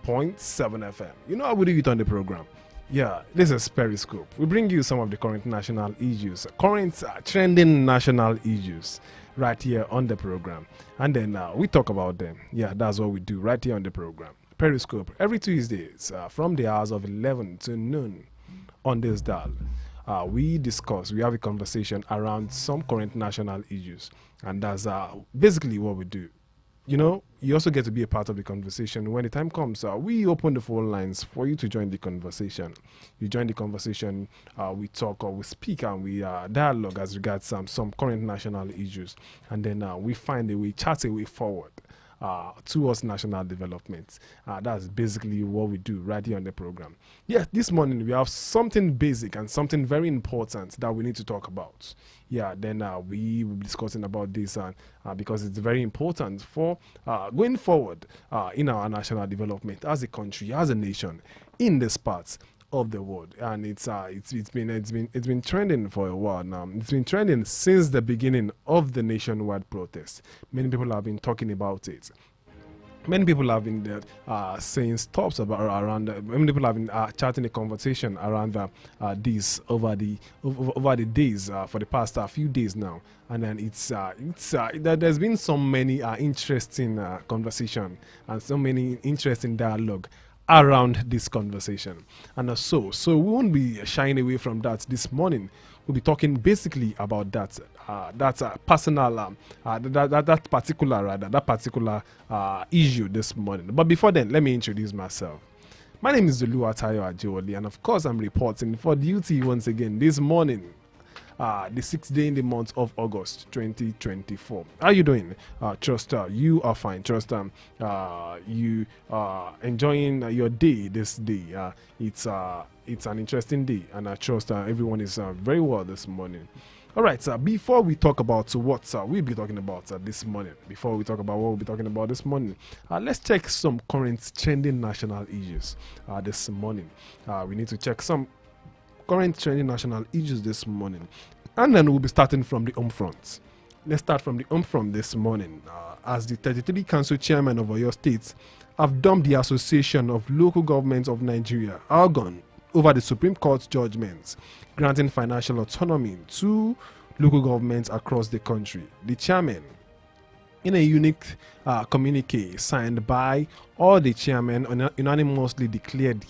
FM. You know how we do it on the program. Yeah, this is Periscope. We bring you some of the current national issues, current trending national issues right here on the program. And then we talk about them. Yeah, that's what we do right here on the program. Periscope every Tuesdays from the hours of 11 to noon on this dial. We have a conversation around some current national issues. And that's basically what we do. You know, you also get to be a part of the conversation. When the time comes, we open the phone lines for you to join the conversation. You join the conversation, we talk or we speak and we dialogue as regards some current national issues. And then we find a way, chart a way forward towards national development. That's basically what we do right here on the program. Yeah, this morning we have something basic and something very important that we need to talk about. Yeah, then we will be discussing about this because it's very important for going forward in our national development as a country, as a nation, in this part of the world. And it's been trending for a while now. It's been trending since the beginning of the nationwide protest. Many people have been talking about it. Many people have been saying stops around. Many people have been chatting a conversation around this over the days for the past few days now, and then there's been so many interesting conversation and so many interesting dialogue around this conversation, and so we won't be shying away from that this morning. We'll be talking basically about that personal that particular issue this morning. But before then, let me introduce myself. My name is Omoluwabi Ajewole, and of course I'm reporting for duty once again this morning, the 6th day in the month of August 2024. How are you doing? Trust you are fine. Trust you are enjoying your day this day. It's an interesting day, and I trust everyone is very well this morning. All right, before we talk about what we'll be talking about this morning, let's check some current trending national issues this morning. We need to check some current trending national issues this morning, and then we'll be starting from the home front. Let's start from the home front this morning, as the 33 council chairman of Oyo State have dumped the Association of Local Governments of Nigeria, ALGON, over the Supreme Court judgments granting financial autonomy to local governments across the country. The chairman, in a unique communique signed by all the chairmen, unanimously declared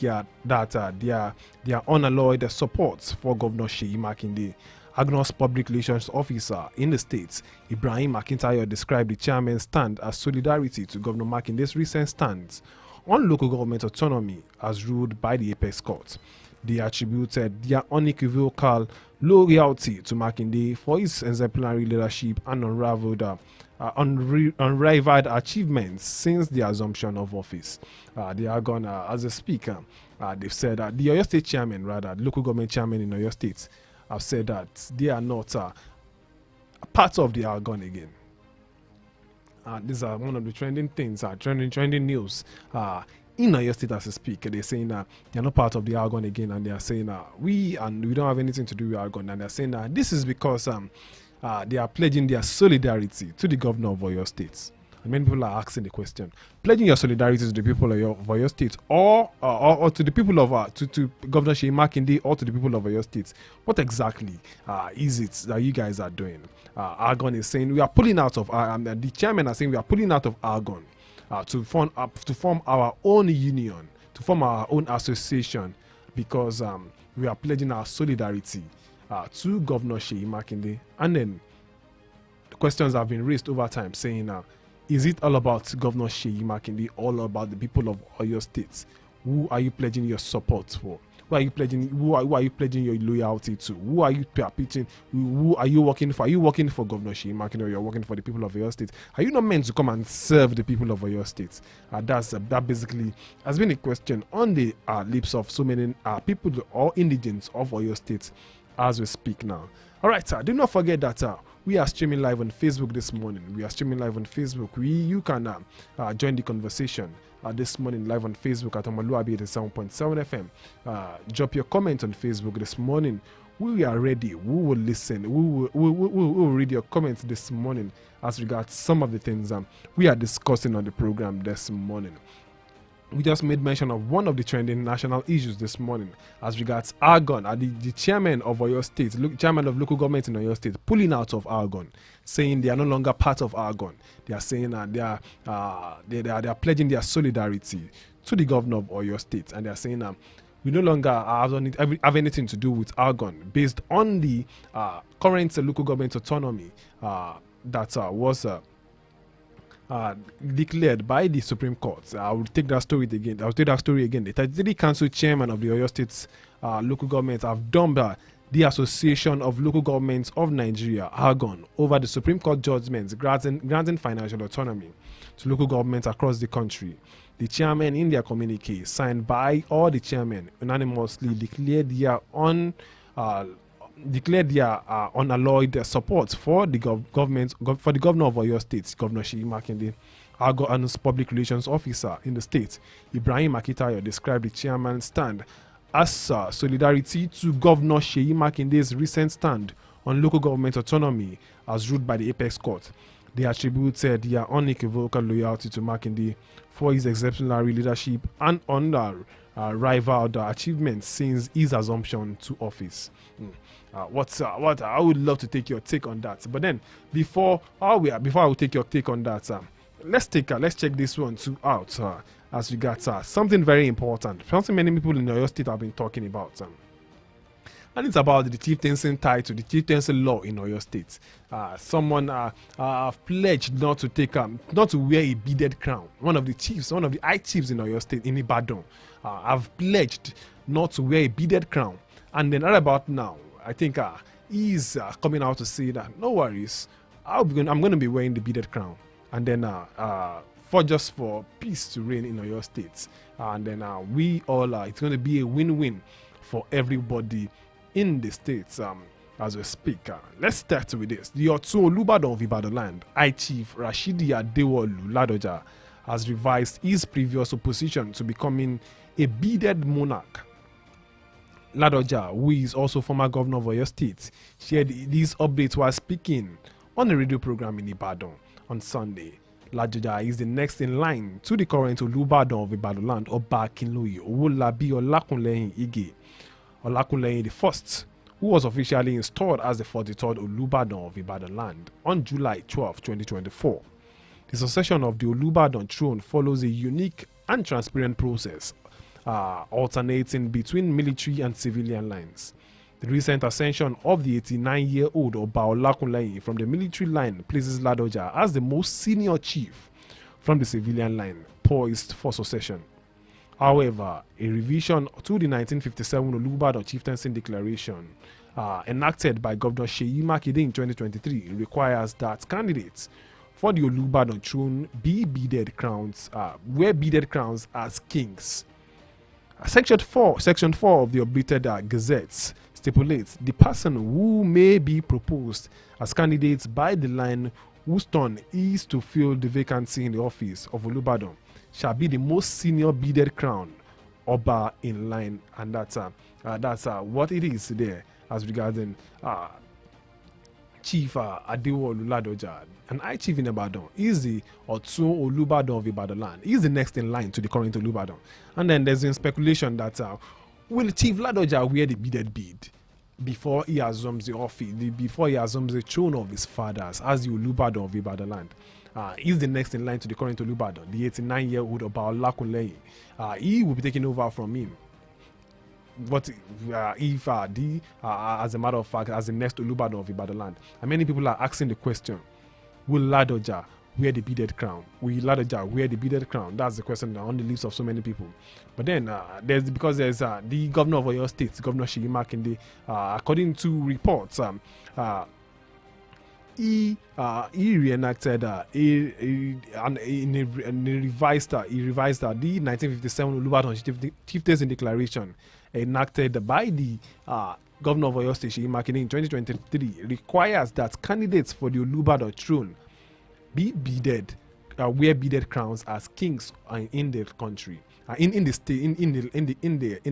that their unalloyed support for Governor Seyi Makinde. AGNO's public relations officer in the state, Ibrahim Akintayo, described the chairman's stand as solidarity to Governor Makinde's recent stance on local government autonomy as ruled by the Apex Court. They attributed their unequivocal loyalty to Makinde for his exemplary leadership and unrivaled achievements since the assumption of office. They are gone as a speaker. They've said that the Oyo State chairman, the local government chairman in Oyo State, have said that they are not part of the ALGON again. These are one of the trending things, trending news in Oyo State as I speak. They're saying that they're not part of the ALGON again, and they are saying we don't have anything to do with ALGON, and they're saying that this is because they are pledging their solidarity to the governor of Oyo State. And many people are asking the question: pledging your solidarity to the people of Oyo State, or to the people of to Governor Seyi Makinde, or to the people of Oyo State? What exactly is it that you guys are doing? ALGON is saying we are pulling out of. The chairman are saying we are pulling out of ALGON to form our own union, to form our own association, because we are pledging our solidarity to Governor Seyi Makinde. And then the questions have been raised over time, saying is it all about Governor Seyi Makinde, all about the people of Oyo State? Who are you pledging your support for? Who are you pledging your loyalty to? Who are you pitching? Who are you working for? Are you working for Governor Seyi Makinde, or you're working for the people of Oyo State? Are you not meant to come and serve the people of Oyo State? That basically has been a question on the lips of so many people or indigents of Oyo State as we speak now. All right, do not forget that we are streaming live on Facebook this morning. You can join the conversation this morning live on Facebook at omoluwabi 87.7 FM. Drop your comment on Facebook this morning. We are ready. We will listen. We will read your comments this morning as regards some of the things we are discussing on the program this morning. we just made mention of one of the trending national issues this morning as regards Argon. The chairman of Oyo State, chairman of local government in Oyo State, pulling out of Argon, saying they are no longer part of Argon. They are saying they are pledging their solidarity to the governor of Oyo State, and they are saying we no longer have anything to do with Argon based on the current local government autonomy that was declared by the Supreme Court. I will take that story again. The 33 council chairman of the Oyo State local government have dumped the Association of Local Governments of Nigeria, ARGON, over the Supreme Court judgments granting financial autonomy to local governments across the country. The chairman, in their communique signed by all the chairmen, unanimously declared their unalloyed support for the government for the governor of Oyo State, Governor Seyi Makinde. Argon's public relations officer in the state, Ibrahim Akitayo, described the chairman's stand as solidarity to Governor Seyi Makinde's recent stand on local government autonomy as ruled by the Apex Court. They attributed their unequivocal loyalty to Makinde for his exemplary leadership and unrivaled achievements since his assumption to office. What I would love to take your take on that. But then before I will take your take on that, let's check this one too out as we got something very important, something many people in Oyo State have been talking about. And it's about the chieftaincy title, the chieftaincy law in Oyo State. Someone pledged not to wear a beaded crown. One of the high chiefs in Oyo State, in Ibadan, have pledged not to wear a beaded crown. And then right about now, I think he's coming out to say that no worries, I'm going to be wearing the beaded crown. And then for peace to reign in Oyo State. And then we all it's going to be a win-win for everybody in the states as we speak. Let's start with this. The Otun Olubadan of Ibadan land, High Chief Rashidi Adewolu Ladoja, has revised his previous opposition to becoming a beaded monarch. Ladoja, who is also former governor of Oyo State, shared these updates while speaking on a radio program in Ibadan on Sunday. Ladoja is the next in line to the current Olubadan of Ibadan land, Oba Akinloye Owolabi Olakunleyin Ige. Olakunleyin the first, who was officially installed as the 43rd Olubadan of Ibadan land on July 12, 2024. The succession of the Olubadan throne follows a unique and transparent process, alternating between military and civilian lines. The recent ascension of the 89-year-old Oba Olakunleyin from the military line places Ladoja as the most senior chief from the civilian line, poised for succession. However, a revision to the 1957 Olubadan Chieftaincy Declaration enacted by Governor Seyi Makinde in 2023 requires that candidates for the Olubadan throne wear beaded crowns as kings. Section 4 of the updated gazettes stipulates the person who may be proposed as candidates by the line whose turn is to fill the vacancy in the office of Olubadan shall be the most senior beaded crown Oba in line, and that's what it is there as regarding Chief Adewolu Ladoja, an high chief in Ibadan. Is the Otun Olubadan of Ibadan land. He is the next in line to the current Olubadan. And then there's been speculation that will Chief Ladoja wear the beaded bead before he assumes the office, before he assumes the throne of his fathers as the Olubadan of Ibadan land. He's the next in line to the current Olubadan, the 89-year-old Oba Olakunleyin. He will be taking over from him. What if as a matter of fact, as the next Olubadan of Ibadan land? And many people are asking the question, will Ladoja wear the beaded crown? Will Ladoja wear the beaded crown? That's the question on the lips of so many people. But then there's the governor of Oyo State, Governor Seyi Makinde, according to reports, he reenacted he revised the 1957 Olubadan Chieftaincy Declaration enacted by the governor of Oyo State, Seyi Makinde, in 2023 requires that candidates for the Olubadan throne wear beaded crowns as kings in the country, in the state, in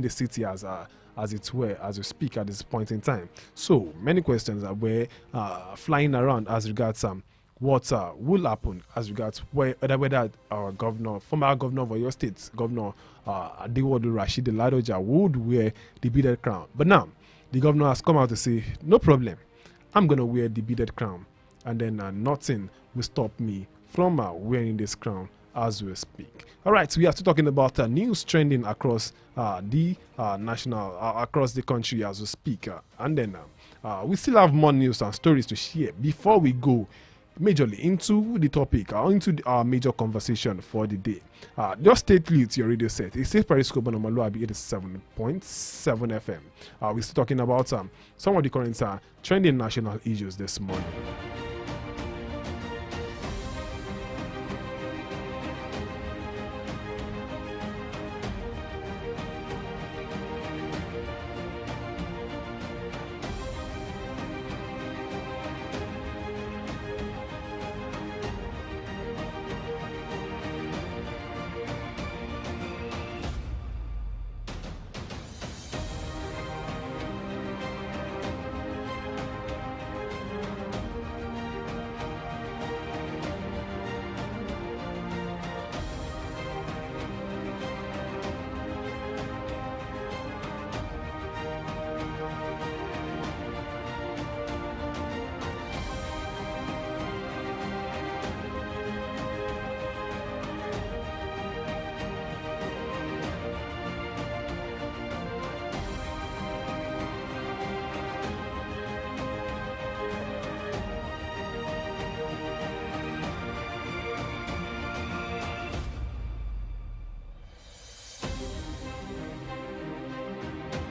the city as it were, as we speak at this point in time. So many questions were flying around as regards what will happen as regards whether our governor, former governor of your state, Governor Adewale Rashid Ladoja, would wear the beaded crown. But now, the governor has come out to say, no problem, I'm going to wear the beaded crown. And then nothing will stop me from wearing this crown as we speak. All right, so we are still talking about news trending across the across the country as we speak. And then we still have more news and stories to share before we go majorly into the topic or into our major conversation for the day. Just stay tuned to your radio set. It's safe Periscope on omoluwabi 87.7 FM. We're still talking about some of the current trending national issues this morning.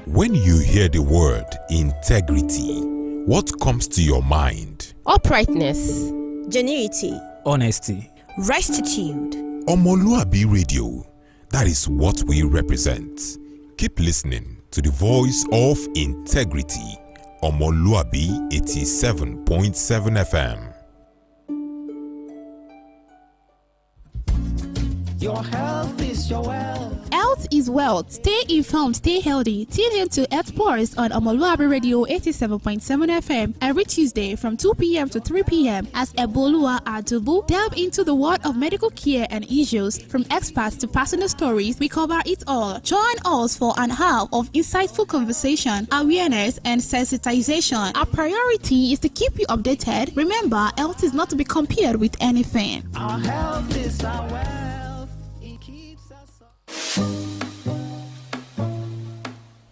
When you hear the word integrity, what comes to your mind? Uprightness, genuinity, honesty, rectitude. Omoluwabi Radio, that is what we represent. Keep listening to the voice of integrity. Omoluwabi 87.7 FM. Your health is your wealth. Health is wealth. Stay informed, stay healthy. Tune in to Health Force on Omoluwabi Radio 87.7 FM every Tuesday from 2 p.m. to 3 p.m. as Eboluwa Adubu delve into the world of medical care and issues. From experts to personal stories, we cover it all. Join us for an hour of insightful conversation, awareness, and sensitization. Our priority is to keep you updated. Remember, health is not to be compared with anything. Our health is our wealth.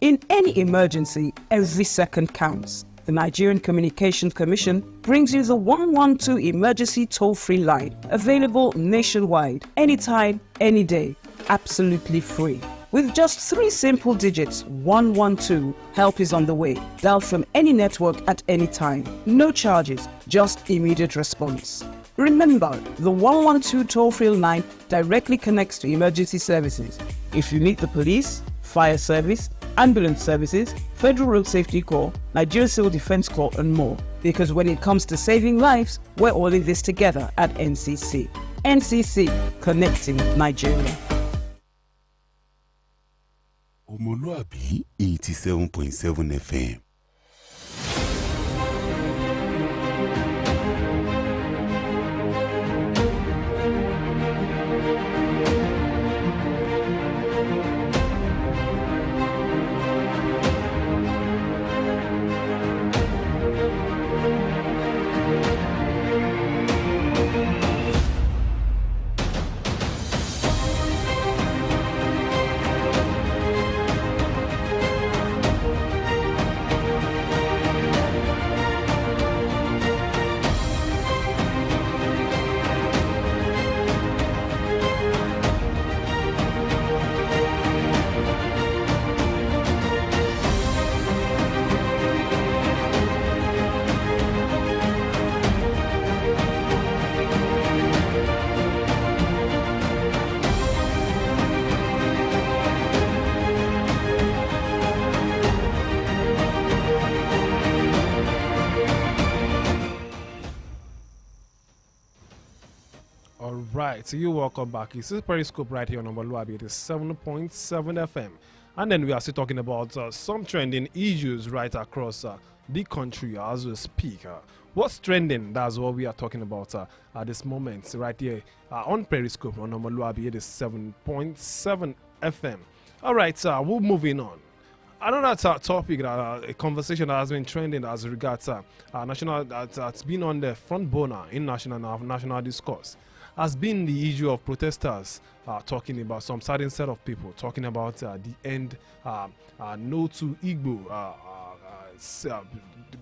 In any emergency, every second counts. The Nigerian Communications Commission brings you the 112 emergency toll-free line, available nationwide, anytime, any day, absolutely free. With just 3 simple digits, 112, help is on the way. Dial from any network at any time. No charges, just immediate response. Remember, the 112 toll-free line directly connects to emergency services. If you need the police, fire service, ambulance services, Federal Road Safety Corps, Nigeria Civil Defense Corps, and more. Because when it comes to saving lives, we're all in this together at NCC. NCC, connecting Nigeria. Omoluwabi 87.7 FM. Right, so you welcome back. It's Periscope right here on Omoluwabi. It is 7.7 FM. And then we are still talking about some trending issues right across the country as we speak. What's trending? That's what we are talking about at this moment, right here on Periscope on omoluwabi. It is 7.7 FM. All right, we're moving on. Another topic, a conversation that has been trending as regards national, that's been on the front burner in national discourse, has been the issue of protesters talking about some certain set of people talking about the end, no to Igbo.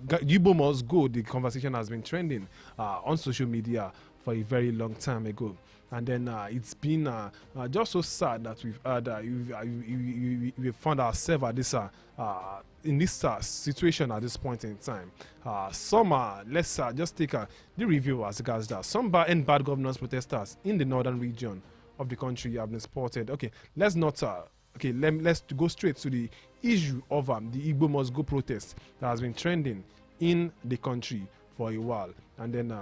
Igbo must go. The conversation has been trending on social media for a very long time ago, and then it's been just so sad that we've heard we found ourselves at this in this situation at this point in time. Some let's just take the review as regards that some bad governance protesters in the northern region of the country have been spotted. Okay, let's not. Okay, let's go straight to the issue of the Igbo must go protest that has been trending in the country for a while, and then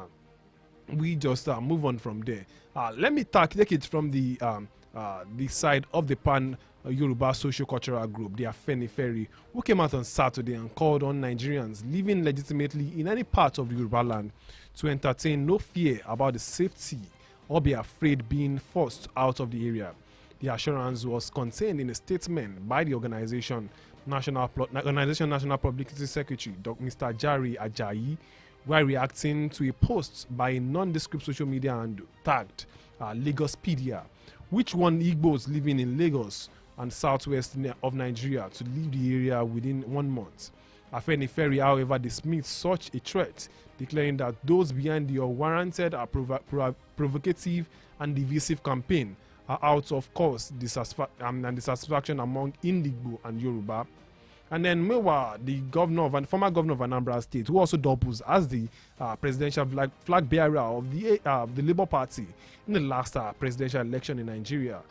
we just move on from there. Let me take it from the side of the Pan Yoruba socio-cultural group, the Afenifere, who came out on Saturday and called on Nigerians living legitimately in any part of the Yoruba land to entertain no fear about the safety or be afraid being forced out of the area. The assurance was contained in a statement by the organization National Publicity Secretary, Dr. Mr. Jari Ajayi, while reacting to a post by a nondescript social media handle tagged Lagospedia, which warned Igbos living in Lagos and southwest of Nigeria to leave the area within 1 month. Afenifere, however, dismissed such a threat, declaring that those behind the unwarranted, provocative and divisive campaign are out of course and dissatisfaction among Indigo and Yoruba. And then meanwhile, the former governor of Anambra State, who also doubles as the presidential flag bearer of the Labour Party in the last presidential election in Nigeria,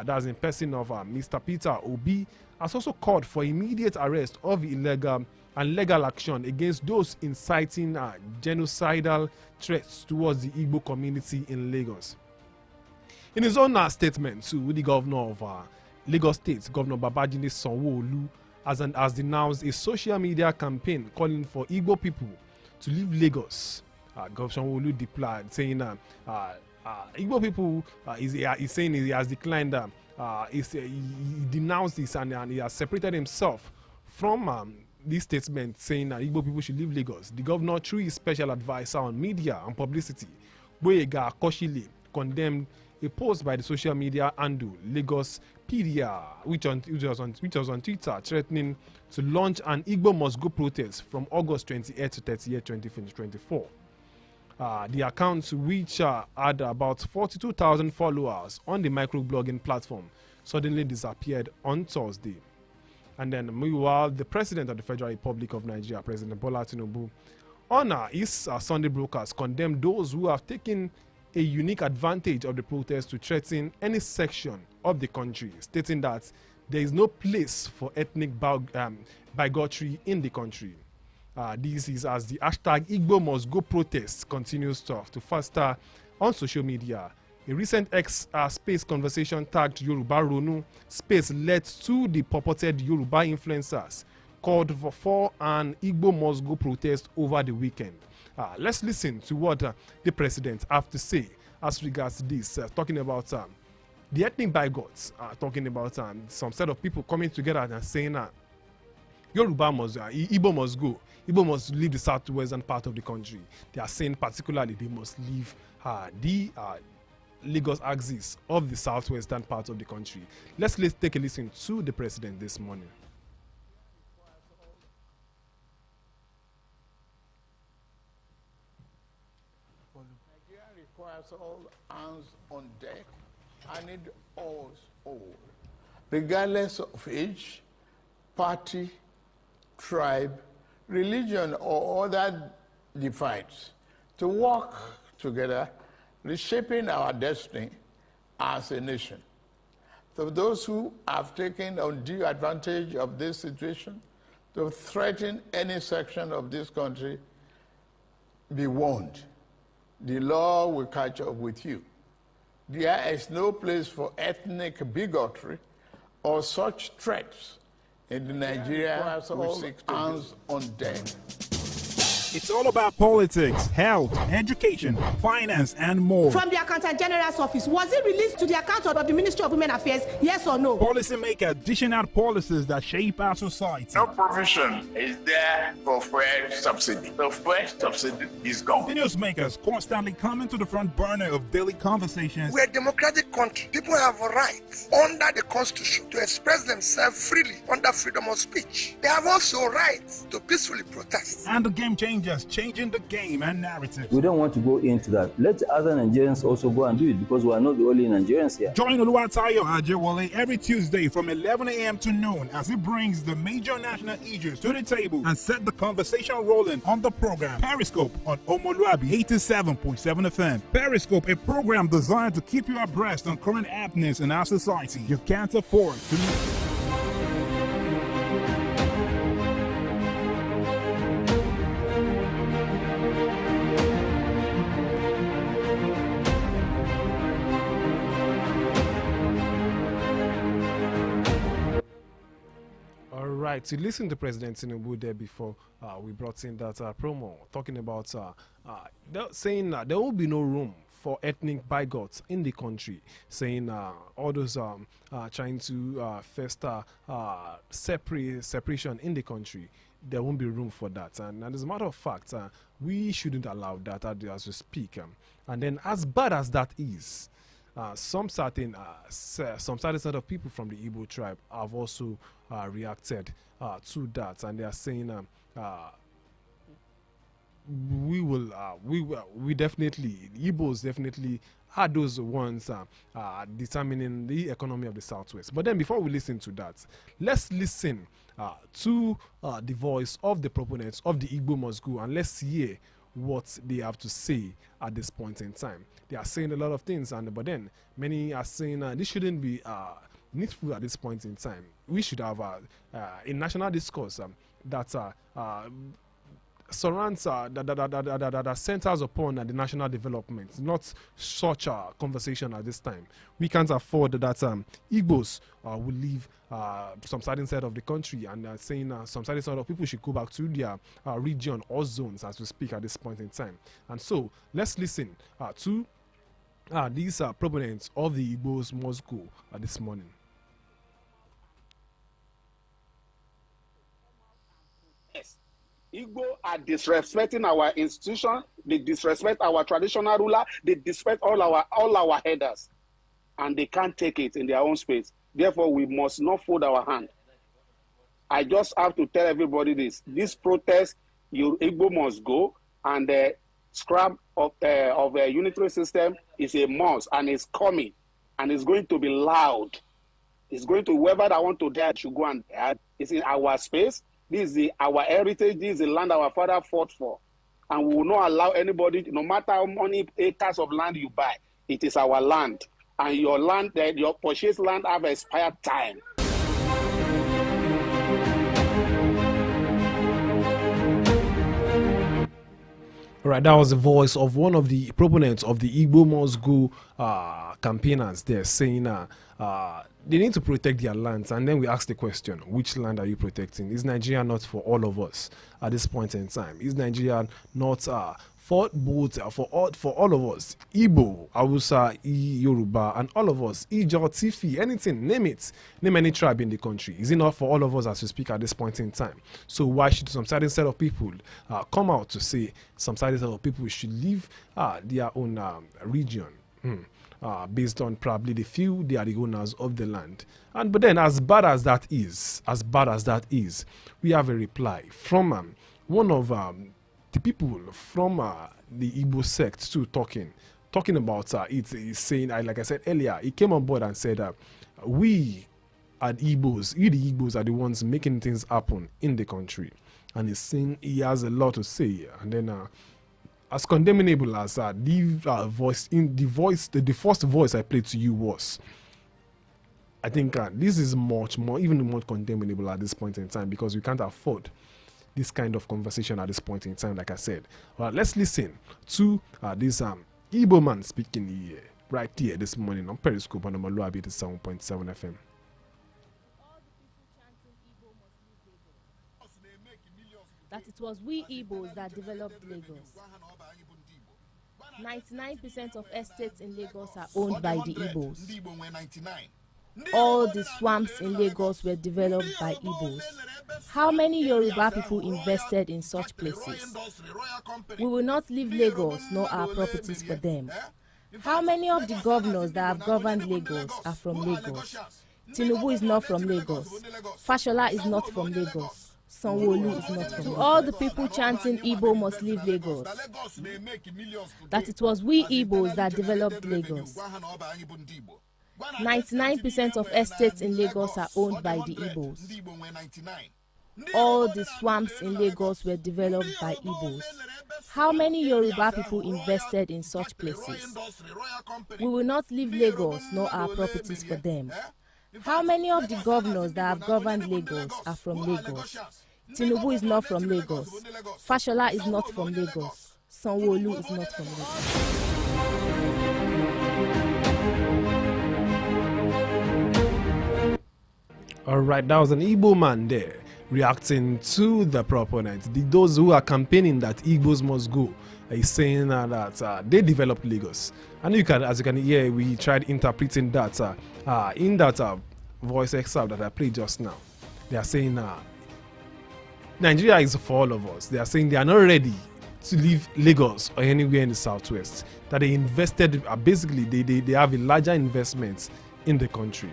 that's in person of Mr. Peter Obi, has also called for immediate arrest of illegal and legal action against those inciting genocidal threats towards the Igbo community in Lagos. In his own statement to the governor of Lagos State, Governor Babajide Sanwo-Olu, has denounced a social media campaign calling for Igbo people to leave Lagos. Governor Sanwo-Olu replied, saying Igbo people is saying he has declined. He denounced this and he has separated himself from this statement, saying that Igbo people should leave Lagos. The governor, through his special advisor on media and publicity, Boyega Koshile, condemned a post by the social media handle Lagospedia, which was on Twitter, threatening to launch an Igbo must go protest from August 28 to 30th, 2024. The account, which had about 42,000 followers on the microblogging platform, suddenly disappeared on Thursday. And then, meanwhile, the President of the Federal Republic of Nigeria, President Bola Tinubu, on his Sunday broadcast, condemned those who have taken a unique advantage of the protest to threaten any section of the country, stating that there is no place for ethnic bigotry in the country. This is as the hashtag Igbo must go protest continues to faster on social media. A recent X space conversation tagged Yoruba Ronu space led to the purported Yoruba influencers called for an Igbo must go protest over the weekend. Let's listen to what the president have to say as regards to this, talking about the ethnic bigots, talking about some set of people coming together and saying Yoruba must, Igbo must go, Igbo must leave the southwestern part of the country. They are saying particularly they must leave the Lagos axis of the southwestern part of the country. Let's take a listen to the president this morning. Requires all hands on deck. I need all, regardless of age, party, tribe, religion, or other divides, to work together, reshaping our destiny as a nation. So those who have taken undue advantage of this situation to threaten any section of this country, be warned. The law will catch up with you. There is no place for ethnic bigotry or such threats in the Nigeria we seek to hands on deck. It's all about politics, health, education, finance, and more. From the Accountant General's office, was it released to the account of the Ministry of Women Affairs? Yes or no? Policymakers dishing out policies that shape our society. No provision is there for fuel subsidy. The fuel subsidy is gone. The newsmakers constantly coming to the front burner of daily conversations. We're a democratic country. People have a right under the Constitution to express themselves freely under freedom of speech. They have also rights to peacefully protest. And the game changers changing the game and narrative. We don't want to go into that. Let other Nigerians also go and do it because we are not the only Nigerians here. Join Oluwatayo Ajewole every Tuesday from 11 a.m. to noon as he brings the major national issues to the table and set the conversation rolling on the program Periscope on Omoluwabi 87.7 FM. Periscope, a program designed to keep you abreast on current happenings in our society. You can't afford to miss it. Right, to listen to President Tinubu there before we brought in that promo talking about saying there will be no room for ethnic bigots in the country, saying all those trying to fester separation in the country, there won't be room for that. And as a matter of fact, we shouldn't allow that as we speak. And then as bad as that is, some certain set of people from the Igbo tribe have also reacted to that, and they are saying we definitely, Igbos definitely are those ones determining the economy of the Southwest. But then before we listen to that, let's listen to the voice of the proponents of the Igbo Must Go, and let's hear what they have to say at this point in time. They are saying a lot of things, but then many are saying this shouldn't be needful at this point in time. We should have a national discourse that surrounds that centers upon the national development, not such a conversation at this time. We can't afford that Igbos will leave some certain side of the country, and saying some certain side of people should go back to their region or zones as we speak at this point in time. And so let's listen to these proponents of the Igbos Must Go this morning. Igbo are disrespecting our institution, they disrespect our traditional ruler, they disrespect all our headers, and they can't take it in their own space. Therefore, we must not fold our hand. I just have to tell everybody this protest, Igbo must go, and the scrap of a unitary system is a must, and it's coming, and it's going to be loud. It's going to, whoever that want to dare should go and dare. It's in our space. This is our heritage. This is the land our father fought for. And we will not allow anybody, no matter how many acres of land you buy, it is our land. And your land, your purchased land have expired time. All right, that was the voice of one of the proponents of the Igbo Must Go campaigners there, saying they need to protect their lands. And then we ask the question, which land are you protecting? Is Nigeria not for all of us at this point in time? Is Nigeria not for both, for all of us? Igbo, Hausa, Yoruba, and all of us. Ijaw, Tifi, anything, name it. Name any tribe in the country. Is it not for all of us as we speak at this point in time? So why should some certain set of people come out to say some certain set of people should leave their own region? Based on probably the few they are the owners of the land. But then as bad as that is, we have a reply from one of the people from the Igbo sect too, talking about it. He's saying, like I said earlier, he came on board and said we the Igbos are the ones making things happen in the country, and he's saying he has a lot to say. And then as condemnable as the first voice I played to you was, I think this is much more, even more condemnable at this point in time, because we can't afford this kind of conversation at this point in time, like I said. Well, let's listen to this Igbo man speaking here, right here this morning on Periscope on omoluwabi 7.7 FM. that it was we Igbos that developed Lagos. 99% of estates in Lagos are owned by the Igbos. All the swamps in Lagos were developed by Igbos. How many Yoruba people invested in such places? We will not leave Lagos nor our properties for them. How many of the governors that have governed Lagos are from Lagos? Tinubu is not from Lagos. Fashola is not from Lagos. Sanwo-Olu is not from Lagos. To all the people chanting Igbo must leave Lagos, that it was we Igbos that developed Lagos. 99% of estates in Lagos are owned by the Igbos. All the swamps in Lagos were developed by Igbos. How many Yoruba people invested in such places? We will not leave Lagos nor our properties for them. How many of the governors that have governed Lagos are from Lagos? Tinubu is not from Lagos. Fashola is not from Lagos. Sanwo-Olu is not from Lagos. All right, that was an Igbo man there reacting to the proponents, those who are campaigning that Igbos must go. He's saying that they developed Lagos, and as you can hear, we tried interpreting that in that voice excerpt that I played just now. They are saying Nigeria is for all of us. They are saying they are not ready to leave Lagos or anywhere in the southwest. That they invested, basically they have a larger investment in the country.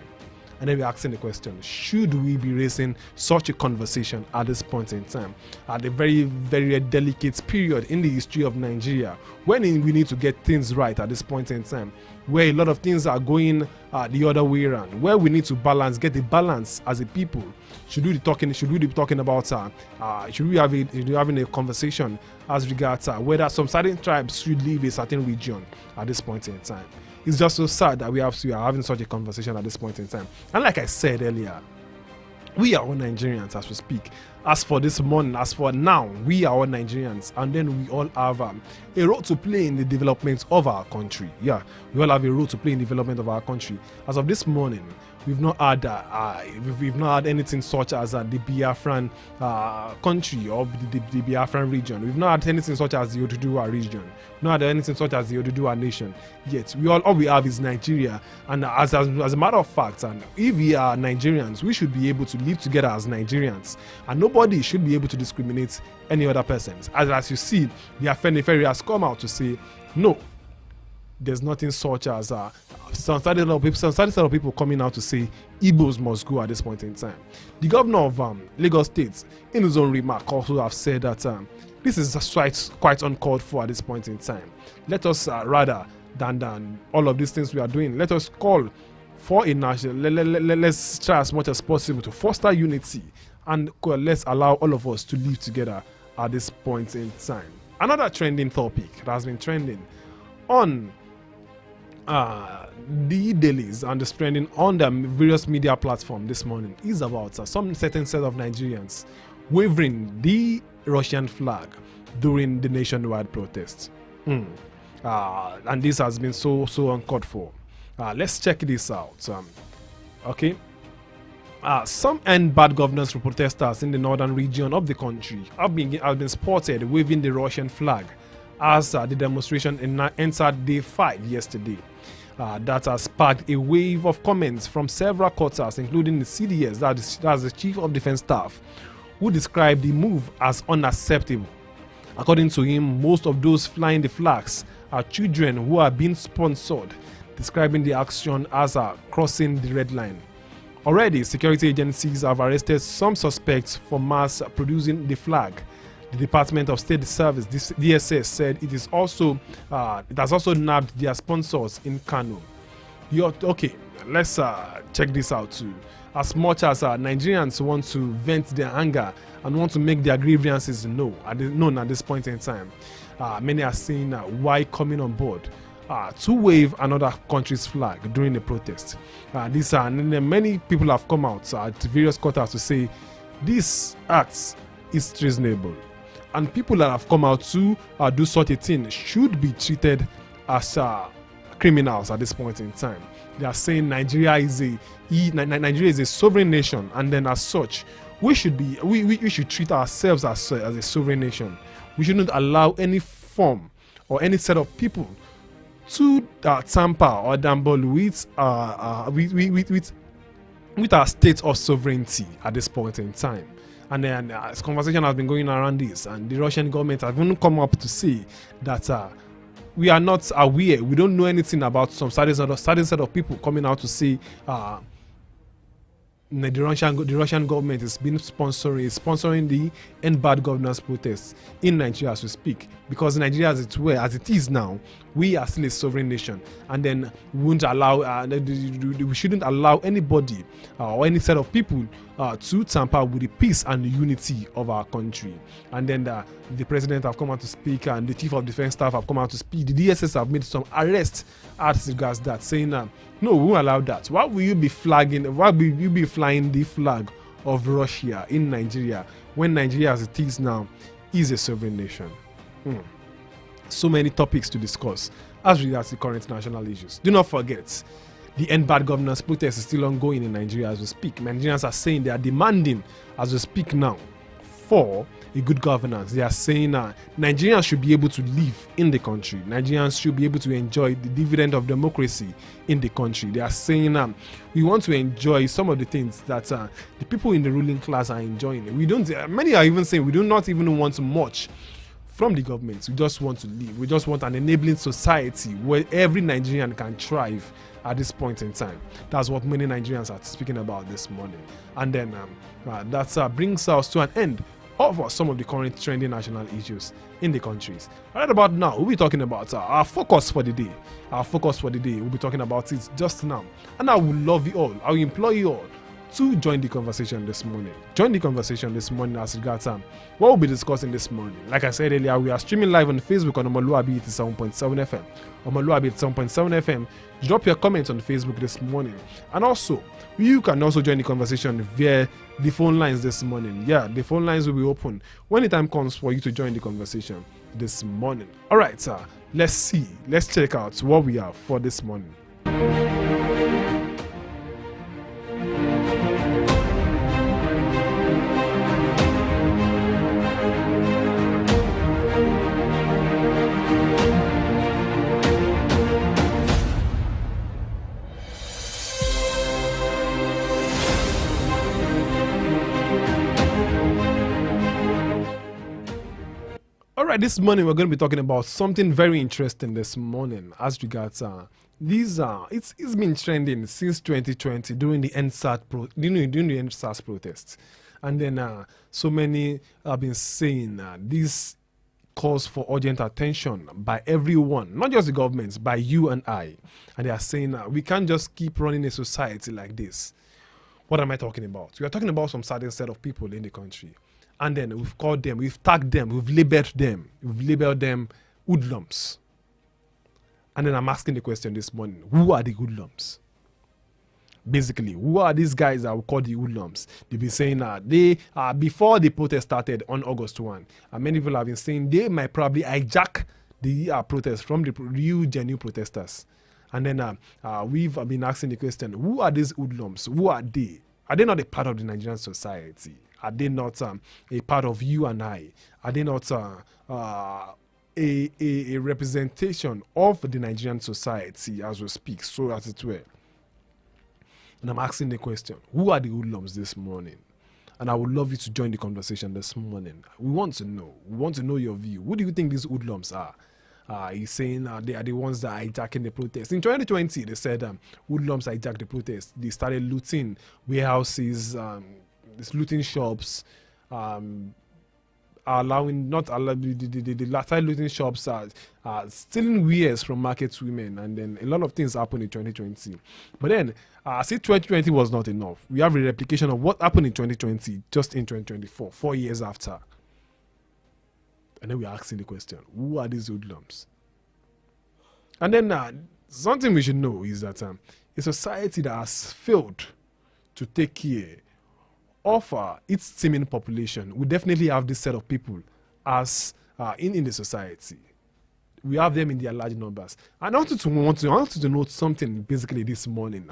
And then we're asking the question, should we be raising such a conversation at this point in time, at a very, very delicate period in the history of Nigeria, when we need to get things right at this point in time, where a lot of things are going the other way around, where we need to get a balance as a people? Should we be talking about should we having a conversation as regards whether some certain tribes should leave a certain region at this point in time? It's just so sad that we are having such a conversation at this point in time. And like I said earlier, we are all Nigerians as we speak. As for this morning, as for now, we are all Nigerians, and then we all have a role to play in the development of our country. Yeah, we all have a role to play in the development of our country. As of this morning, we've not had anything such as the Biafran country or the Biafran region. We've not had anything such as the Oduduwa region. We've not had anything such as the Oduduwa nation. Yet all we have is Nigeria. And as a matter of fact, and if we are Nigerians, we should be able to live together as Nigerians, and nobody should be able to discriminate any other persons. As you see, the Afenifere has come out to say no. There's nothing such as some certain set of people coming out to say Igbos must go at this point in time. The governor of Lagos State, in his own remark, also have said that this is quite uncalled for at this point in time. Let us rather than all of these things we are doing, let us call for a national. Let's try as much as possible to foster unity, and let's allow all of us to live together at this point in time. Another trending topic that has been trending on the dailies and the trending on the various media platforms this morning is about some certain set of Nigerians waving the Russian flag during the nationwide protests. And this has been so uncalled for. Let's check this out. Okay. Some end bad governance for protesters in the northern region of the country have been spotted waving the Russian flag as the demonstration entered day 5 yesterday. That has sparked a wave of comments from several quarters, including the CDS, that's the Chief of Defense Staff, who described the move as unacceptable. According to him, most of those flying the flags are children who are being sponsored, describing the action as crossing the red line. Already, security agencies have arrested some suspects for mass producing the flag. The Department of State Service, DSS, said it has also nabbed their sponsors in Kano. Okay, let's check this out too. As much as Nigerians want to vent their anger and want to make their grievances known at this point in time, many are saying why coming on board to wave another country's flag during the protest. Many people have come out at various quarters to say this act is treasonable. And people that have come out to do such a thing should be treated as criminals at this point in time. They are saying Nigeria is a sovereign nation, and then as such, we should treat ourselves as a sovereign nation. We shouldn't allow any form or any set of people to tamper or damble with our state of sovereignty at this point in time. And then this conversation has been going around this, and the Russian government have even come up to say that we are not aware, we don't know anything about some certain set of people coming out to say the Russian government is sponsoring the End Bad Governance protests in Nigeria as we speak, because Nigeria as it is now, we are still a sovereign nation, and then we shouldn't allow anybody or any set of people to tamper with the peace and the unity of our country. And then the president have come out to speak, and the chief of defense staff have come out to speak. The DSS have made some arrests as regards that, saying no, we won't allow that. Why will you be flying the flag of Russia in Nigeria when Nigeria as it is now is a sovereign nation? So many topics to discuss as regards the current national issues. Do not forget, the End Bad Governance protest is still ongoing in Nigeria as we speak. Nigerians are saying they are demanding as we speak now for a good governance. They are saying Nigerians should be able to live in the country. Nigerians should be able to enjoy the dividend of democracy in the country. They are saying we want to enjoy some of the things that the people in the ruling class are enjoying. Many are even saying we do not even want much from the government. We just want to live. We just want an enabling society where every Nigerian can thrive at this point in time. That's what many Nigerians are speaking about this morning. And then that brings us to an end of some of the current trending national issues in the countries. Right about now, we'll be talking about our focus for the day. We'll be talking about it just now. And I would love you all, I will implore you all to join the conversation this morning. As regards what we'll be discussing this morning. Like I said earlier, we are streaming live on Facebook on omoluwabi 87.7 FM. Omoluwabi 87.7 FM. Drop your comments on Facebook this morning. And also, you can also join the conversation via the phone lines this morning. Yeah, the phone lines will be open when the time comes for you to join the conversation this morning. All right, sir. Let's check out what we have for this morning. This morning we're going to be talking about something very interesting this morning as regards it's been trending since 2020 during the EndSARS protests, and then so many have been saying this calls for urgent attention by everyone, not just the governments, by you and I, and they are saying we can't just keep running a society like this. What am I talking about? We are talking about some certain set of people in the country. And then we've called them, we've tagged them, we've labeled them hoodlums. And then I'm asking the question this morning, who are the hoodlums? Basically, who are these guys that we call the hoodlums? They've been saying they before the protest started on August 1, and many people have been saying they might probably hijack the protest from the real genuine protesters. And then we've been asking the question, who are these hoodlums? Who are they? Are they not a part of the Nigerian society? Are they not a part of you and I? Are they not a representation of the Nigerian society as we speak, so as it were? And I'm asking the question, who are the hoodlums this morning? And I would love you to join the conversation this morning. We want to know your view. Who do you think these hoodlums are? He's saying they are the ones that are hijacking the protest. In 2020, they said hoodlums hijacked the protest. They started looting warehouses, looting shops, started looting shops, stealing wares from market women, and then a lot of things happened in 2020. But then, see, 2020 was not enough. We have a replication of what happened in 2020 just in 2024, 4 years after. And then we're asking the question, who are these hoodlums? And then something we should know is that a society that has failed to take care of its teeming population will definitely have this set of people as in the society. We have them in their large numbers. And I want you to note something basically this morning.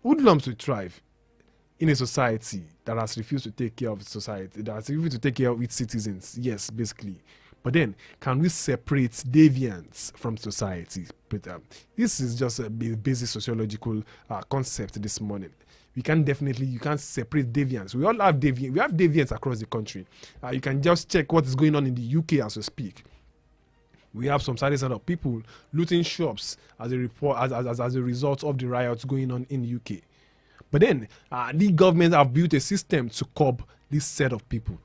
Hoodlums will thrive in a society that has refused to take care of its society, that has refused to take care of its citizens. Yes, basically. But then, can we separate deviants from society? But this is just a basic sociological concept this morning. You can't separate deviants. We all have deviants. We have deviants across the country. You can just check what is going on in the UK as we speak. We have some citizens of people looting shops as a result of the riots going on in the UK. But then, the government have built a system to curb this set of people.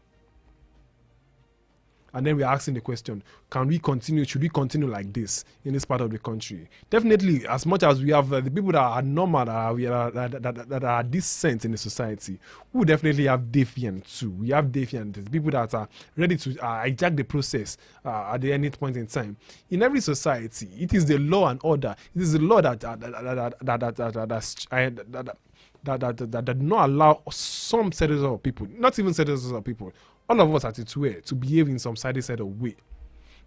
And then we're asking the question, should we continue like this in this part of the country? Definitely, as much as we have the people that are normal, that are decent in the society, we definitely have defiant too. We have defiant, people that are ready to hijack the process at any point in time. In every society, it is the law and order. It is the law that do not allow some citizens of people, not even citizens of people, all of us at its way, to behave in some side of way.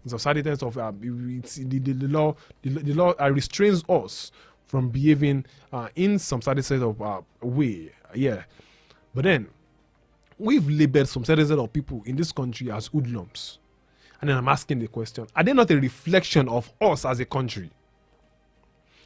In some side of the law restrains us from behaving in some side of way. Yeah. But then, we've labeled some side of people in this country as hoodlums. And then I'm asking the question, are they not a reflection of us as a country?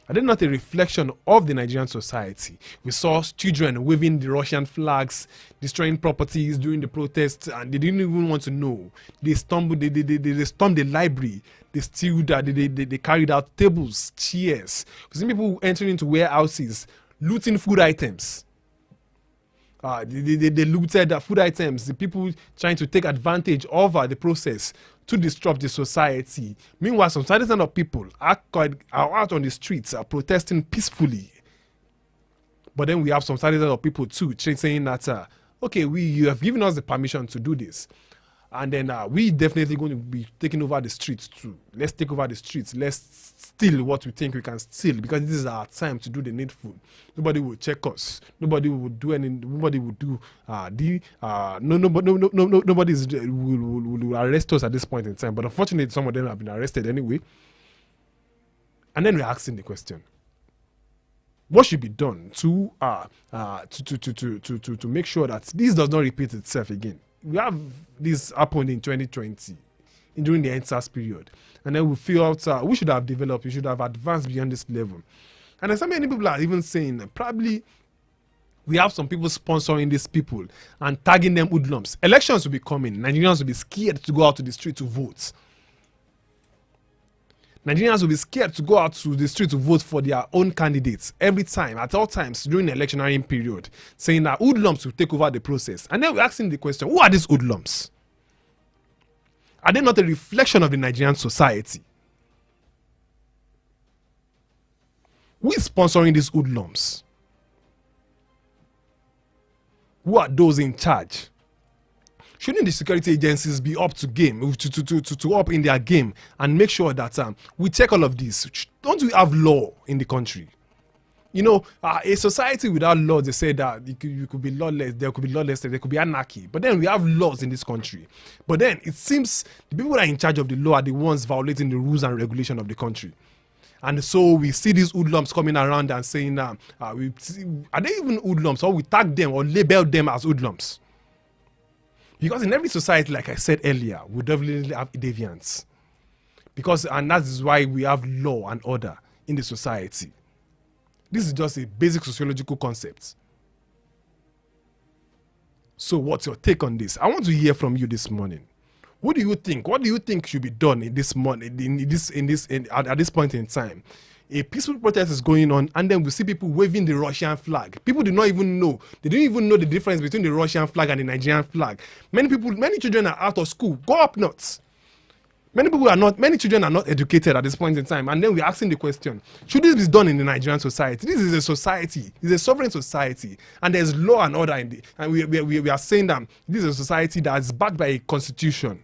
Are they not a reflection of the Nigerian society? We saw children waving the Russian flags, destroying properties during the protests, and they didn't even want to know. They stormed the library. They carried out tables, chairs. We see people entering into warehouses, looting food items. They looted the food items. The people trying to take advantage of the process to disrupt the society. Meanwhile, some citizens of people are out on the streets, protesting peacefully. But then we have some citizens of people too saying that, okay, you have given us the permission to do this. And then we definitely going to be taking over the streets too. Let's take over the streets. Let's steal what we think we can steal, because this is our time to do the needful. Nobody will check us. Nobody will do anything. Nobody will do nobody will arrest us at this point in time. But unfortunately, some of them have been arrested anyway. And then we're asking the question: what should be done to make sure that this does not repeat itself again? We have this happened in 2020 during the EndSARS period, and then we feel out we should have advanced beyond this level. And then so many people are even saying that probably we have some people sponsoring these people and tagging them hoodlums. Elections will be coming. Nigerians will be scared to go out to the street to vote. Nigerians will be scared to go out to the street to vote for their own candidates every time, at all times during the electionary period, saying that hoodlums will take over the process. And then we're asking the question, who are these hoodlums? Are they not a reflection of the Nigerian society? Who is sponsoring these hoodlums? Who are those in charge? Shouldn't the security agencies be up to game, to up in their game, and make sure that we check all of this? Don't we have law in the country? You know, a society without laws, they say that you could be lawless, there could be lawless, there could be anarchy. But then we have laws in this country. But then it seems the people that are in charge of the law are the ones violating the rules and regulation of the country. And so we see these hoodlums coming around and saying, are they even hoodlums? Or we tag them or label them as hoodlums? Because in every society, like I said earlier, we definitely have deviants. And that is why we have law and order in the society. This is just a basic sociological concept. So what's your take on this? I want to hear from you this morning. What do you think? What do you think should be done at this point in time? A peaceful protest is going on, and then we see people waving the Russian flag. People do not even know. They don't even know the difference between the Russian flag and the Nigerian flag. Many children are out of school. Go up north. Many children are not educated at this point in time. And then we're asking the question, should this be done in the Nigerian society? This is a society. It's a sovereign society. And there's law and order in it. And we are saying that this is a society that is backed by a constitution.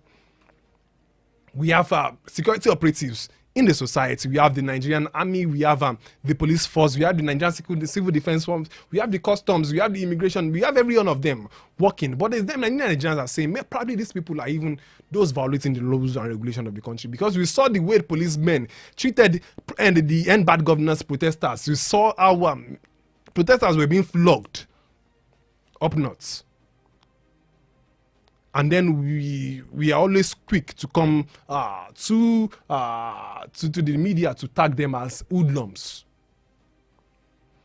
We have security operatives in the society. We have the Nigerian army, we have the police force, we have the Nigerian civil defense force, we have the customs, we have the immigration, we have every one of them working. But there's them Nigerians are saying, probably these people are even those violating the laws and regulation of the country. Because we saw the way policemen treated the end bad governance protesters. We saw how Protesters were being flogged up north. And then we are always quick to come to the media to tag them as hoodlums.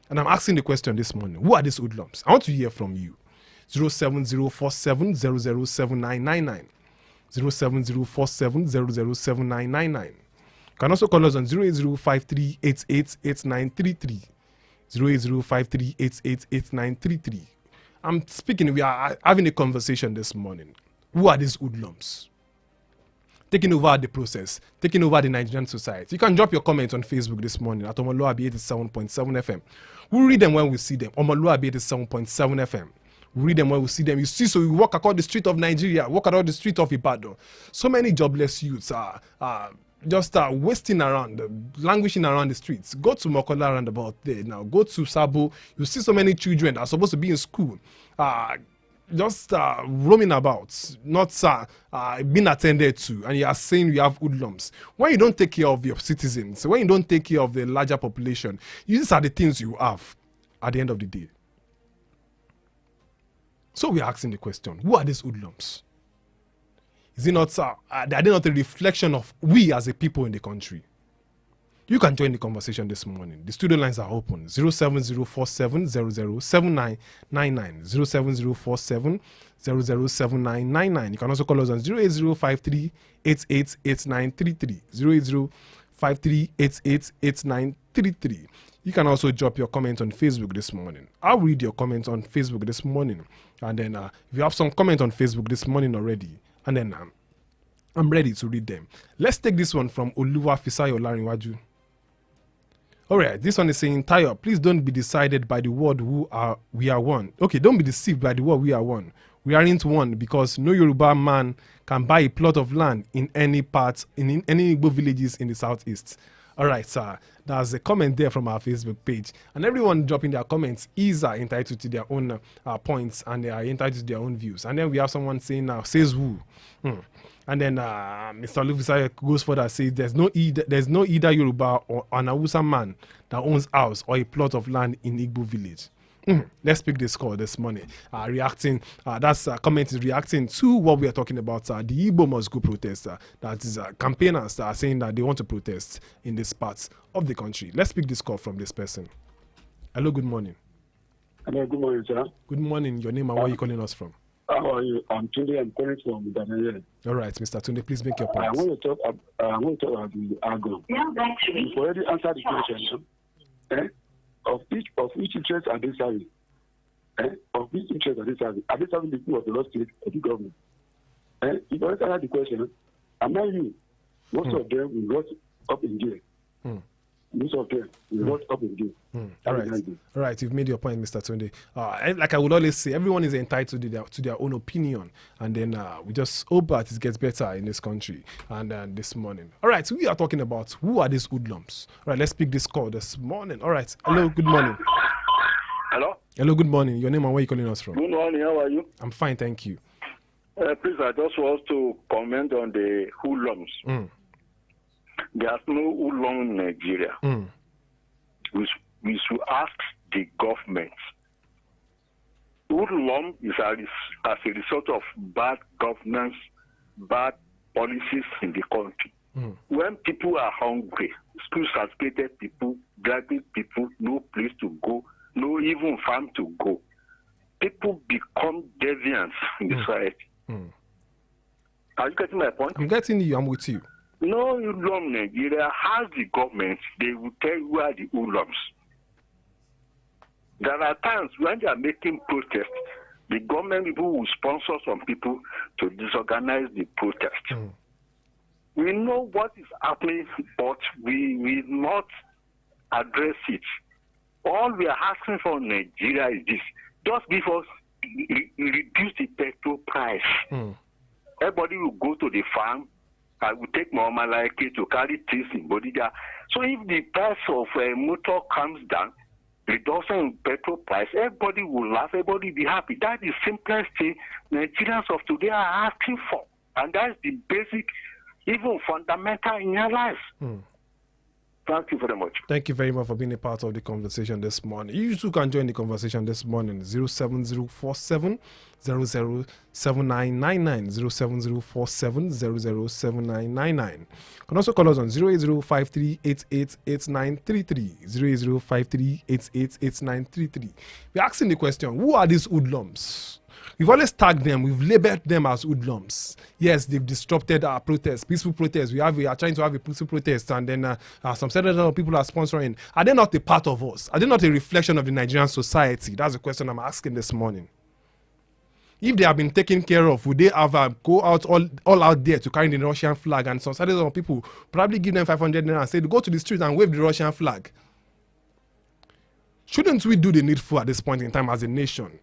And I'm asking the question this morning: who are these hoodlums? I want to hear from you. 07047007999, 07047007999. You can also call us on 08053888933, 08053888933. I'm speaking, we are having a conversation this morning. Who are these hoodlums? Taking over the process, taking over the Nigerian society. You can drop your comments on Facebook this morning at omoluwabi 87.7 FM. We'll read them when we see them. Omoluwabi 87.7 FM. We read them when we see them. You see, so we walk across the street of Nigeria, walk across the street of Ibadan. So many jobless youths are just wasting around, languishing around the streets. Go to Mokola roundabout there now. Go to Sabo. You see so many children that are supposed to be in school, just roaming about, not being attended to, and you are saying you have hoodlums. When you don't take care of your citizens, when you don't take care of the larger population, these are the things you have at the end of the day. So we are asking the question: who are these hoodlums? Is it not? Are they not a reflection of we as a people in the country? You can join the conversation this morning. The studio lines are open: 07047007999, 07047007999. You can also call us on 08053888933, 08053888933. You can also drop your comments on Facebook this morning. I'll read your comments on Facebook this morning, and then if you have some comments on Facebook this morning already, and then I'm ready to read them. Let's take this one from Oluwafisayo Larinwaju. All right, this one is saying, Tayo, please don't be decided by the word we are one. Okay, don't be deceived by the word we are one. We aren't one because no Yoruba man can buy a plot of land in any parts, in any Igbo villages in the southeast. All right, sir. There's a comment there from our Facebook page. And everyone dropping their comments is entitled to their own points, and they are entitled to their own views. And then we have someone saying now, says who? And then Mr. Lufisa goes further, says there's no either Yoruba or an Hausa man that owns house or a plot of land in Igbo village. Let's pick this call this morning. Reacting, that's comment is reacting to what we are talking about. The Igbo Must Go protest. That is campaigners that are saying that they want to protest in this part of the country. Let's pick this call from this person. Hello, good morning. Hello, good morning, sir. Good morning. Your name and where are you calling us from? How are you? I'm Tunde. I'm calling from Ghana. All right, Mr. Tunde, please make your point. I want to talk about the Argo. You've already answered the question. Of which interest are they serving? Of which interest are they serving? Are they serving the people of the Lord State or the government? If you answer the question, among you, most of them will rot up in jail. Most of them will rot up in jail. All right, you've made your point, Mr. Tunde. Like I would always say, everyone is entitled to their own opinion, and then we just hope that it gets better in this country. And this morning, all right, so we are talking about who are these hoodlums. All right, let's pick this call this morning. All right, hello, good morning. Hello, good morning. Your name and where are you calling us from? Good morning. How are you? I'm fine, thank you. Please, I just want to comment on the hoodlums. There's no hoodlum in Nigeria. We should ask the government. Hoodlum is as a result of bad governance, bad policies in the country. When people are hungry, schools have created people, graduate people, no place to go, no even farm to go. People become deviants in the society. Are you getting my point? I'm getting you. I'm with you. No hoodlum Nigeria has the government. They will tell you where the hoodlums. There are times when they are making protests, the government people will sponsor some people to disorganize the protest. We know what is happening, but we will not address it. All we are asking for Nigeria is this: just give us, reduce the petrol price. Everybody will go to the farm. I will take my Omalike to carry things in Bodija. So if the price of a motor comes down, reduction in petrol price, everybody will laugh, everybody will be happy. That is the simplest thing Nigerians of today are asking for. And that's the basic, even fundamental in their lives. Thank you very much. Thank you very much for being a part of the conversation this morning. You too can join the conversation this morning. 07047 007999 07047 007999. You can also call us on 08053888933 08053888933. We're asking the question, who are these hoodlums? We've always tagged them, we've labeled them as hoodlums. Yes, they've disrupted our protests, peaceful protests. We are trying to have a peaceful protest, and then some certain other people are sponsoring. Are they not a part of us? Are they not a reflection of the Nigerian society? That's the question I'm asking this morning. If they have been taken care of, would they have go out all out there to carry the Russian flag? And some certain people probably give them 500 naira and say, go to the street and wave the Russian flag. Shouldn't we do the needful at this point in time as a nation?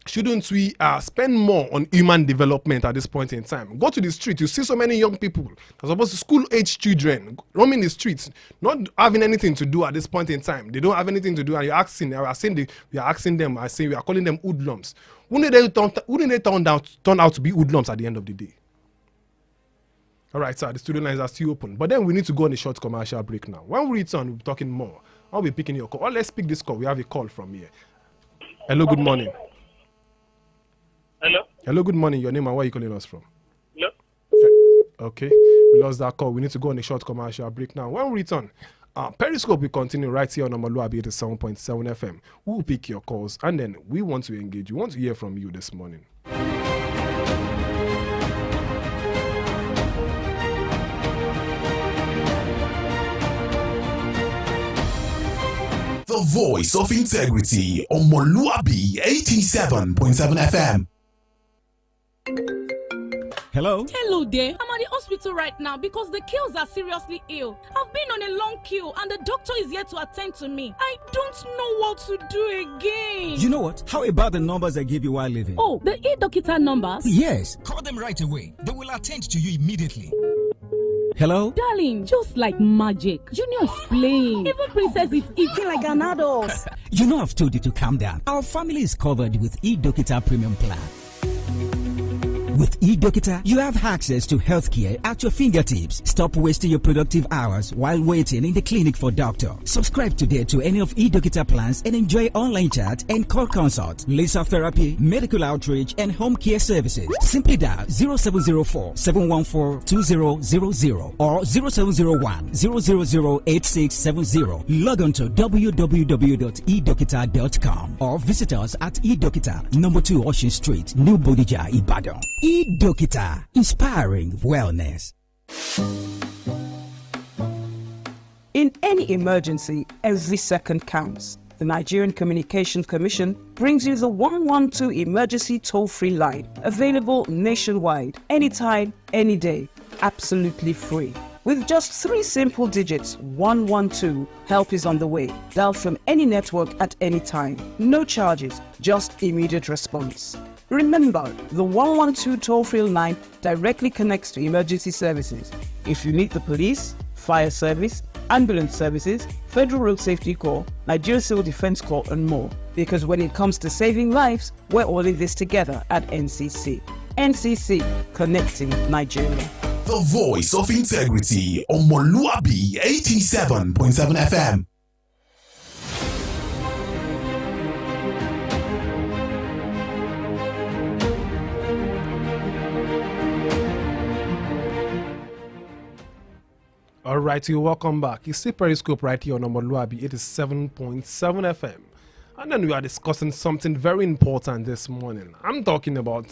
Shouldn't we spend more on human development at this point in time? Go to the street, you see so many young people, as opposed to school-age children, roaming the streets, not having anything to do at this point in time. They don't have anything to do, and we are calling them hoodlums. Wouldn't they turn out to be hoodlums at the end of the day? All right, sir, the studio lines are still open. But then we need to go on a short commercial break now. When we return, we'll be talking more. I'll be picking your call. Or let's pick this call. We have a call from here. Hello, good morning. Hello. Hello, good morning. Your name and where are you calling us from? Hello. Okay, we lost that call. We need to go on a short commercial break now. When we return, Periscope will continue right here on omoluwabi 87.7 FM. We will pick your calls, and then we want to engage. We want to hear from you this morning. The voice of integrity, omoluwabi 87.7 FM. Hello? Hello there. I'm at the hospital right now because the kills are seriously ill. I've been on a long queue and the doctor is here to attend to me. I don't know what to do again. You know what? How about the numbers I gave you while leaving? Oh, the e-Dokita numbers? Yes. Call them right away. They will attend to you immediately. Hello? Darling, just like magic. Junior is playing. Even Princess is eating like an adult. You know I've told you to calm down. Our family is covered with e-Dokita Premium Plan. With eDokita, you have access to healthcare at your fingertips. Stop wasting your productive hours while waiting in the clinic for doctor. Subscribe today to any of eDokita plans and enjoy online chat and call consult, laser therapy, medical outreach, and home care services. Simply dial 0704-714-2000 or 0701-000-8670. Log on to www.edokita.com or visit us at eDokita, number 2 Ocean Street, New Bodija, Ibadan. eDokita, inspiring wellness. In any emergency, every second counts. The Nigerian Communications Commission brings you the 112 emergency toll-free line, available nationwide, anytime, any day, absolutely free. With just 3 simple digits, 112, help is on the way. Dial from any network at any time. No charges, just immediate response. Remember, the 112 toll-free line directly connects to emergency services. If you need the police, fire service, ambulance services, Federal Road Safety Corps, Nigeria Civil Defense Corps, and more. Because when it comes to saving lives, we're all in this together at NCC. NCC, connecting Nigeria. The voice of integrity, omoluwabi 87.7 FM. All right, you welcome back. You see Periscope right here on omoluwabi 87.7 FM. And then we are discussing something very important this morning. I'm talking about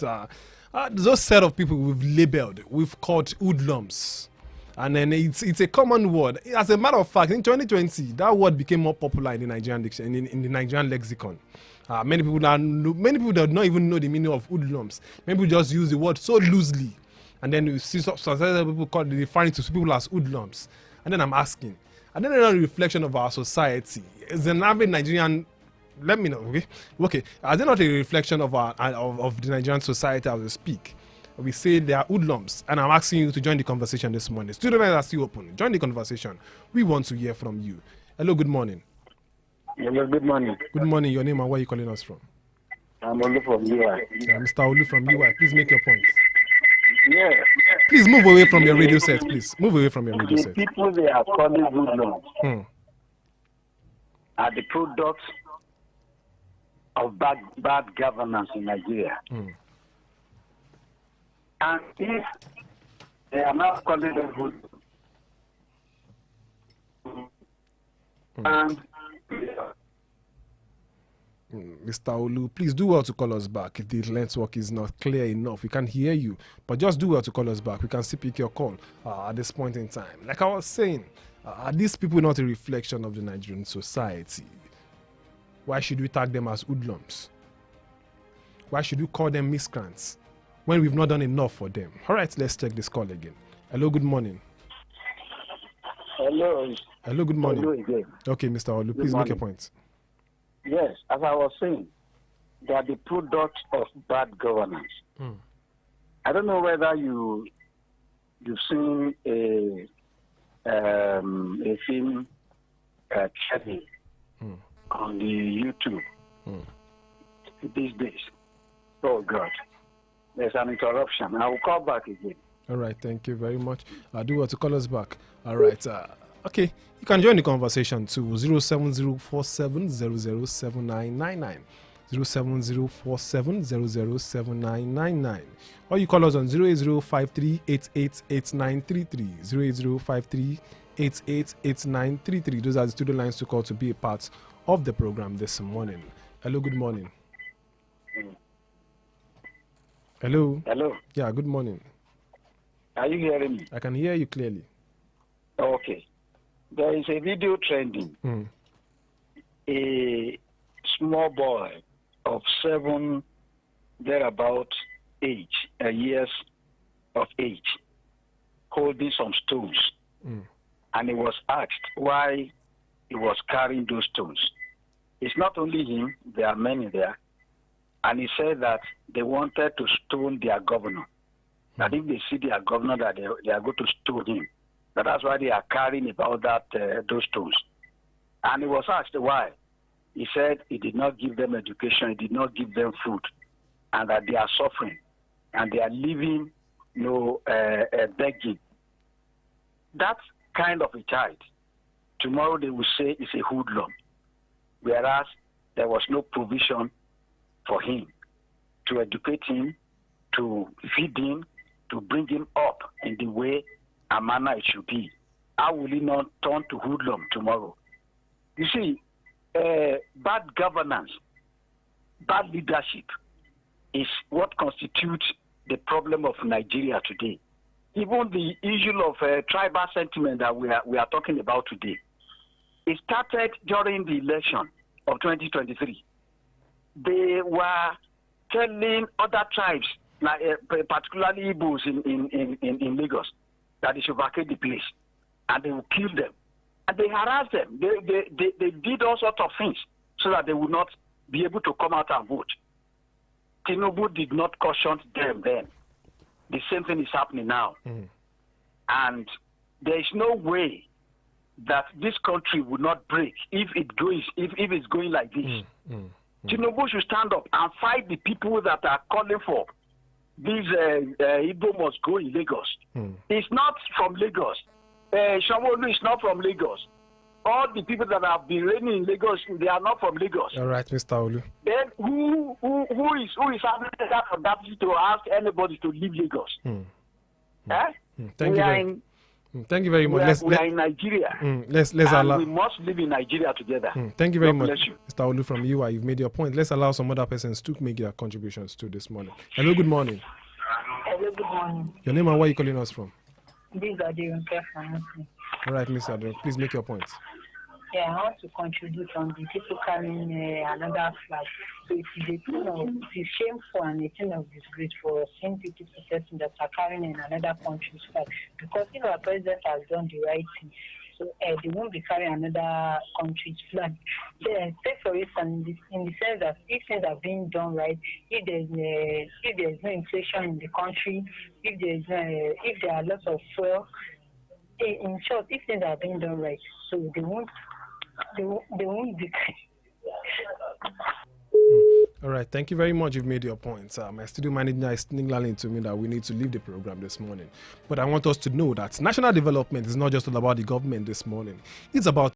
those set of people we've labeled, we've called hoodlums. And then it's a common word. As a matter of fact, in 2020, that word became more popular in the Nigerian dictionary, in the Nigerian lexicon. Many people do not even know the meaning of hoodlums. Many people just use the word so loosely. And then you see some people referring to people as hoodlums. And then I'm asking, and then another reflection of our society is an average Nigerian. Let me know, okay. Are they not a reflection of of the Nigerian society as we speak? We say they are hoodlums, and I'm asking you to join the conversation this morning. Student lines are still open. Join the conversation. We want to hear from you. Hello, good morning. Hello, good morning. Good morning. Your name and where are you calling us from? I'm Olu from UI. Mr. Olu from UI. Please make your points. Yeah. Please move away from your radio set, please. Move away from your radio The set. people they are calling hoodlums Hmm. are the products of bad governance in Nigeria. Hmm. And if they are not calling them hoodlums, and Mr. Olu, please do well to call us back. If the network is not clear enough, we can hear you. But just do well to call us back. We can still pick your call at this point in time. Like I was saying, are these people not a reflection of the Nigerian society? Why should we tag them as hoodlums? Why should we call them miscreants when we've not done enough for them? All right, let's check this call again. Hello, good morning. hello. Hello, good morning. Hello again. Okay, Mr. Olu, please make your point. Yes, as I was saying, they are the product of bad governance. Hmm. I don't know whether you've seen a film Cherry on the YouTube these days. Oh God, there's an interruption. I will call back again. All right, thank you very much. Do what to call us back. All right, okay, you can join the conversation to 07047007999, 07047007999, or you call us on 08053888933, 08053888933. Those are the studio lines to call to be a part of the program this morning. Hello, good morning. Hello. Hello. Yeah, good morning. Are you hearing me? I can hear you clearly. Okay. There is a video trending. A small boy of 7 thereabout years of age holding some stones. And he was asked why he was carrying those stones. It's not only him, there are many there. And he said that they wanted to stone their governor. That if they see their governor, that they are going to stone him. So that's why they are carrying about those stones. And he was asked why. He said he did not give them education, he did not give them food, and that they are suffering, and they are living, begging. That kind of a child, tomorrow they will say is a hoodlum, whereas there was no provision for him to educate him, to feed him, to bring him up in the way and manner it should be. How will he not turn to hoodlum tomorrow? You see, bad governance, bad leadership is what constitutes the problem of Nigeria today. Even the issue of tribal sentiment that we are talking about today, it started during the election of 2023. They were telling other tribes, like particularly Igbos in Lagos, that they should vacate the place, and they will kill them. And they harassed them. They did all sorts of things so that they would not be able to come out and vote. Tinubu did not caution them then. The same thing is happening now. And there is no way that this country would not break if it's going like this. Tinubu should stand up and fight the people that are calling for this Igbo must go in Lagos. It's not from Lagos. Shawolu is not from Lagos. All the people that have been reigning in Lagos, they are not from Lagos. All right, Mr. Olu. Then who is having that audacity to ask anybody to leave Lagos? Thank you very much. We are in Nigeria. Let's and allow. we must live in Nigeria together. Thank you very God much, bless you. Mr. Olu from UI. You've made your point. Let's allow some other persons to make their contributions to this morning. Hello, good morning. Hello, good morning. Your name and where are you calling us from? This is Adirunke from. All right, Mr. Adon, please make your point. Yeah, I want to contribute on the people carrying another flag. So it is a thing of, it is shameful and a thing of disgrace for seeing people protesting that are carrying in another country's flag. Because if our president has done the right thing, so they won't be carrying another country's flag. Say for instance, in the sense that if things are being done right, if there's no inflation in the country, if there are lots of fuel, in short, if things are being done right, so they won't be. All All right, thank you very much. You've made your points. My studio manager is signaling to me that we need to leave the program this morning. But I want us to know that national development is not just all about the government this morning. It's about